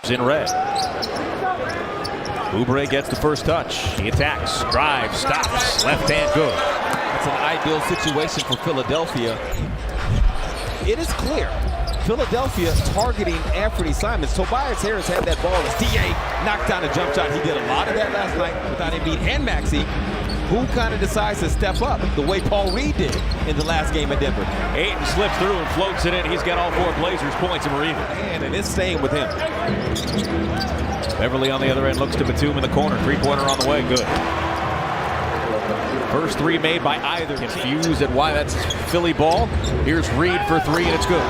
in red. Oubre gets the first touch. He attacks, drives, stops, left hand good. It's an ideal situation for Philadelphia. It is clear Philadelphia targeting Anthony Simons. Tobias Harris had that ball as DA knocked down a jump shot. He did a lot of that last night without Embiid and Maxey, who kind of decides to step up the way Paul Reed did in the last game in Denver. Ayton slips through and floats it in. He's got all 4 Blazers points and we're even. And it's staying with him. Beverly on the other end looks to Batum in the corner. 3-pointer on the way. Good. First 3 made by either. Confused at why that's Philly ball. Here's Reed for 3 and it's good.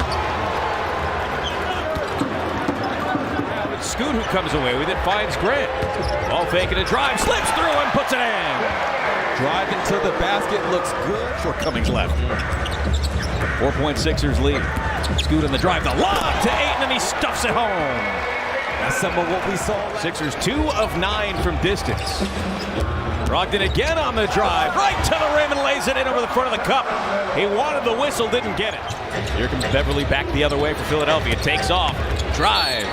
Scoot, who comes away with it, finds Grant. Ball faking a drive, slips through and puts it in. Driving to the basket looks good. Shortcomings left. 4-point Sixers lead. Scoot in the drive, the lob to Ayton, and he stuffs it home. That's some of what we saw. Sixers 2 of 9 from distance. Brogdon again on the drive, right to the rim and lays it in over the front of the cup. He wanted the whistle, didn't get it. Here comes Beverly back the other way for Philadelphia. Takes off, drives,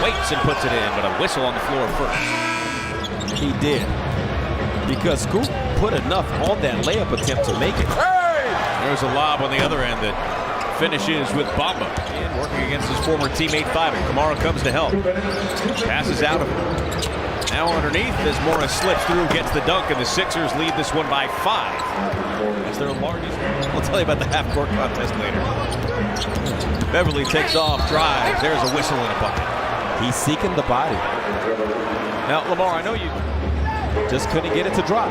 waits and puts it in, but a whistle on the floor first. He did. Because Scoot put enough on that layup attempt to make it. There's a lob on the other end that finishes with Bamba. And working against his former teammate Fiven. Kamara comes to help. Passes out of him. Now underneath as Morris slips through, gets the dunk, and the Sixers lead this one by 5. That's their largest. We'll tell you about the half-court contest later. Beverly takes off, drives. There's a whistle and a bucket. He's seeking the body. Now, Lamar, I know you just couldn't get it to drop.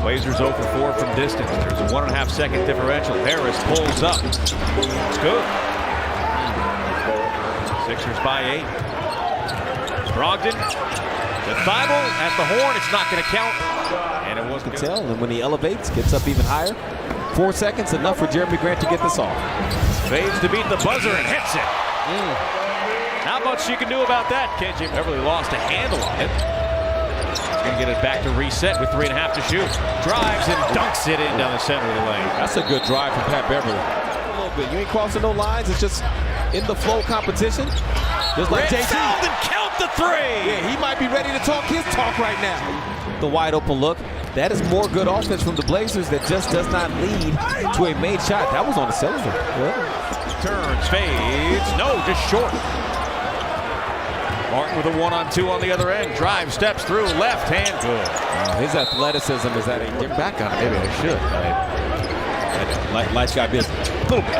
Blazers 0 for 4 from distance. There's a 1.5 second differential. Harris pulls up. It's good. Sixers by 8. Brogdon. The Thibault at the horn. It's not going to count. And it wasn't good. And when he elevates, gets up even higher. 4 seconds, enough for Jeremy Grant to get this off. Fades to beat the buzzer and hits it. Not much you can do about that. KJ Beverly lost a handle on it. He's going to get it back to reset with 3.5 to shoot. Drives and dunks it in down the center of the lane. That's a good drive from Pat Beverly. A little bit. You ain't crossing no lines. It's just in the flow competition. Just like JT. And count the 3. Yeah, he might be ready to talk his talk right now. The wide open look. That is more good offense from the Blazers that just does not lead to a made shot. That was on the cylinder. Turns, fades. No, just short. Martin with a 1-on-2 on the other end. Drive, steps through, left hand, good. His athleticism is at a get back on it. Maybe I should. Light guy business. A little bit.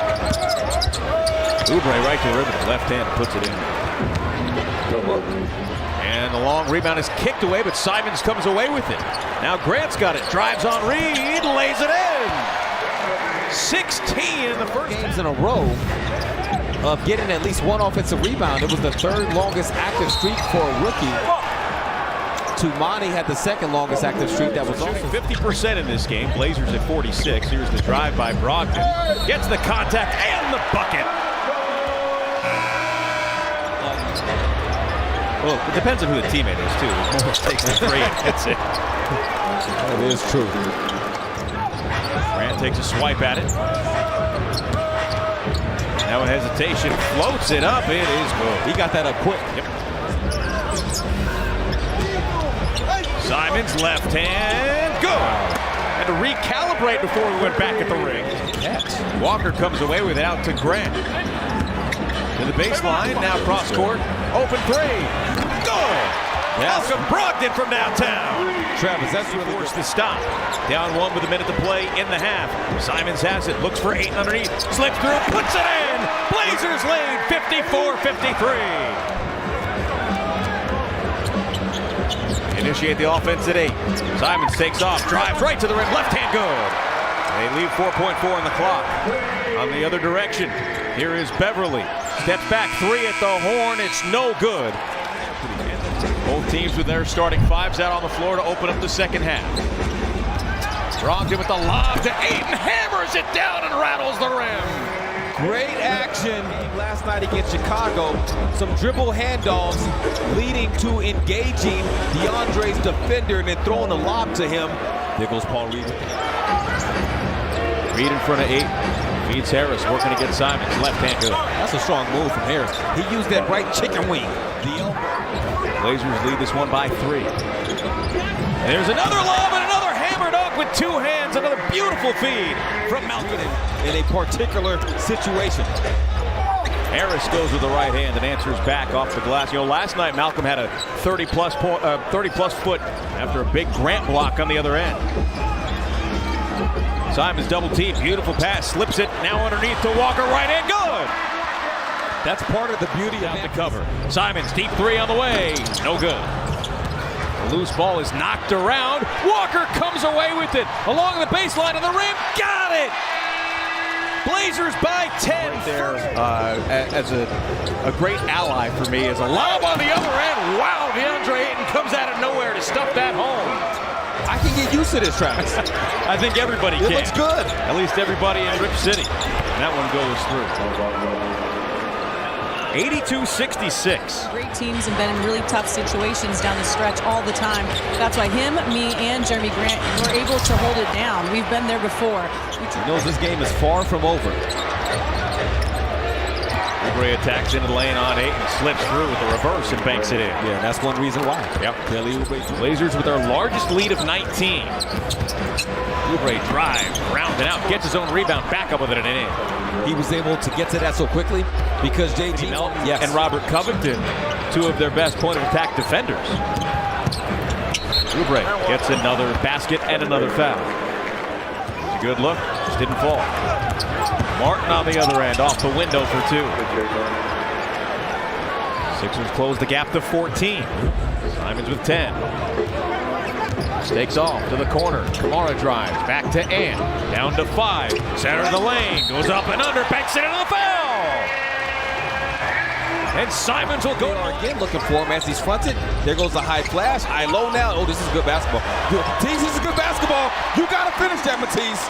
Oubre right to the rim with the left hand puts it in. And the long rebound is kicked away, but Simons comes away with it. Now Grant's got it. Drives on Reed, lays it in. 16 in the first games in a row of getting at least 1 offensive rebound. It was the 3rd longest active streak for a rookie. Tumani had the 2nd longest active streak. That was shooting 50% in this game. Blazers at 46. Here's the drive by Brogdon. Gets the contact and the bucket. Well, it depends on who the teammate is, too. Morris takes the 3 and hits it. That is true. Grant takes a swipe at it. Now a hesitation, floats it up, it is good. He got that up quick. Yep. Simons, left hand, good. Had to recalibrate before we went back at the ring. Yes. Walker comes away with it out to Grant. To the baseline, now cross court, open 3, good. Yes. Malcolm Brogdon from downtown. Travis, that's really forced the stop. Down 1 with a minute to play in the half. Simons has it, looks for 8 underneath, slips through, puts it in. Blazers lead 54-53. Initiate the offense at 8. Simons takes off, drives right to the rim, left hand good. They leave 4.4 on the clock. On the other direction, here is Beverly. Steps back 3 at the horn, it's no good. Both teams with their starting 5s out on the floor to open up the second half. Brogdon with the lob to Ayton, hammers it down and rattles the rim. Great action last night against Chicago. Some dribble handoffs leading to engaging DeAndre's defender and then throwing a lob to him. There goes Paul Reed. Reed in front of 8. Feeds Harris, working against Simons. Left hand good. That's a strong move from Harris. He used that right chicken wing. The elbow. Blazers lead this one by 3. There's another lob and another hammer dunk with 2 hands. Another beautiful feed from Malcolm. In a particular situation. Harris goes with the right hand and answers back off the glass. You know, last night Malcolm had a 30-plus foot after a big Grant block on the other end. Simons double team, beautiful pass, slips it now underneath to Walker, right hand, good. That's part of the beauty Out of the cover. Simons, deep 3 on the way, no good. The loose ball is knocked around. Walker comes away with it along the baseline of the rim, got it. Blazers by 10 right there. As a great ally for me is a lob on the other end. Wow, DeAndre Ayton comes out of nowhere to stuff that home. I can get used to this, Travis. I think everybody can. It looks good. At least everybody in Rip City. And that one goes through. 82-66. Great teams have been in really tough situations down the stretch all the time. That's why him, me, and Jeremy Grant were able to hold it down. We've been there before. He knows this game is far from over. Oubre attacks into the lane on Ayton, slips through with the reverse and banks it in. Yeah, that's one reason why. Yep. Kelly Oubre. Blazers with their largest lead of 19. Oubre drives, rounds it out, gets his own rebound, back up with it and in. He was able to get to that so quickly because JT Melton yes. and Robert Covington, 2 of their best point of attack defenders. Oubre gets another basket and another foul. It's a good look, just didn't fall. Martin on the other end, off the window for 2. Sixers close the gap to 14. Simons with 10. Stakes off to the corner. Kamara drives, back to Ant. Down to 5. Center of the lane, goes up and under, banks it into the foul! And Simons will go again looking for him as he's fronted. There goes the high flash, high low now. Oh, this is good basketball. Matisse, this is good basketball. You got to finish that, Matisse.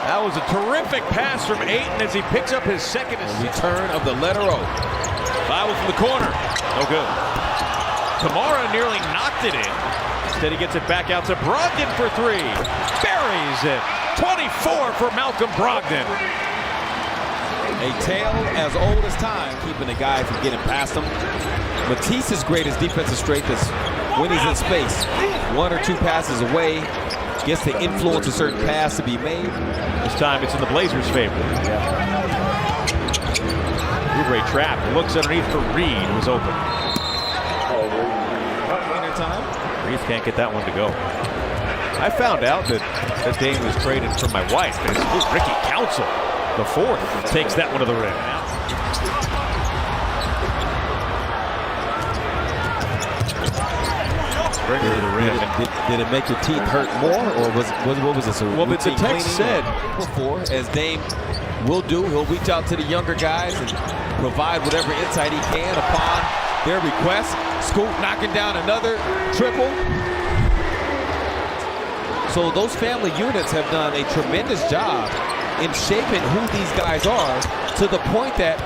That was a terrific pass from Ayton as he picks up his second assist. Return of the letter O. Foul from the corner. No good. Kamara nearly knocked it in. Instead he gets it back out to Brogdon for 3. Buries it. 24 for Malcolm Brogdon. A tale as old as time, keeping the guy from getting past him. Matisse's greatest defensive strength is when he's in space. 1 or 2 passes away, gets the influence a certain pass to be made. This time it's in the Blazers' favor. Oubre trapped, looks underneath for Reed, who's open. Reed can't get that one to go. I found out that Dame was traded from my wife, and it's Ricky Council, the 4th, takes that one to the rim. Bring her to the rim. Did it make your teeth hurt more, or what was this? Well, the text said before, as Dame will do, he'll reach out to the younger guys and provide whatever insight he can upon their request. Scoop knocking down another triple. So those family units have done a tremendous job in shaping who these guys are to the point that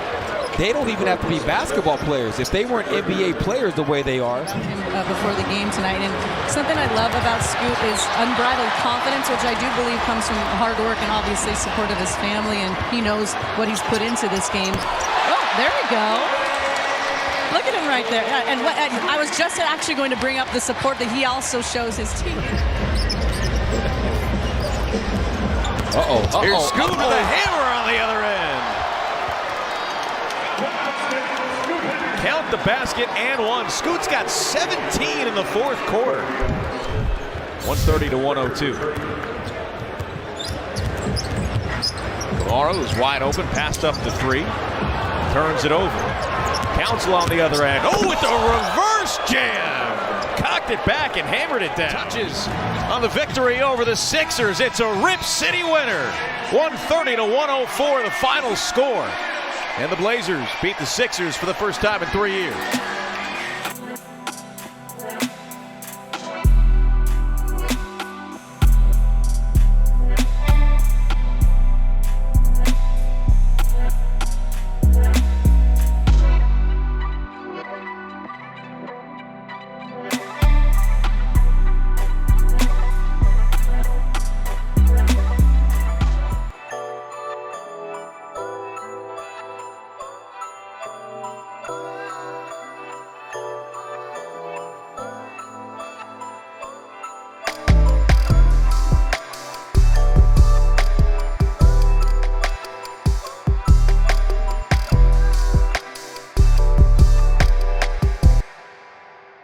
they don't even have to be basketball players. If they weren't NBA players the way they are. Before the game tonight, and something I love about Scoop is unbridled confidence, which I do believe comes from hard work and obviously support of his family, and he knows what he's put into this game. Oh, there we go. Look at him right there. And I was just actually going to bring up the support that he also shows his team. Here's Scoop with a hammer on the other end. Count the basket and 1. Scoot's got 17 in the 4th quarter. 130-102. Kamara is wide open, passed up to 3. Turns it over. Council on the other end. Oh, with the reverse jam! Cocked it back and hammered it down. Touches on the victory over the Sixers. It's a Rip City winner. 130-104 the final score. And the Blazers beat the Sixers for the first time in 3 years.